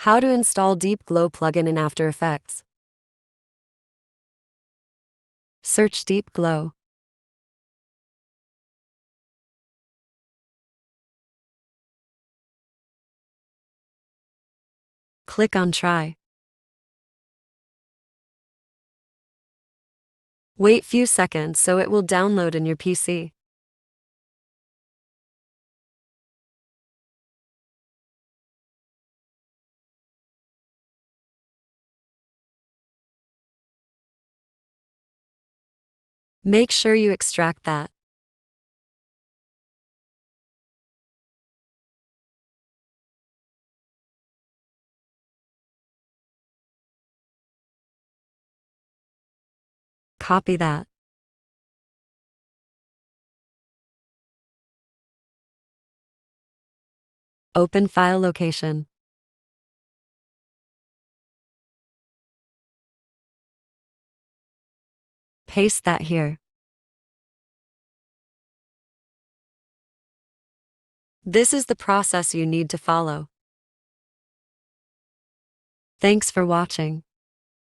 How to install Deep Glow plugin in After Effects. Search Deep Glow. Click on Try. Wait few seconds so it will download in your PC. Make sure you extract that. Copy that. Open File Location. Paste that here. This is the process you need to follow. Thanks for watching.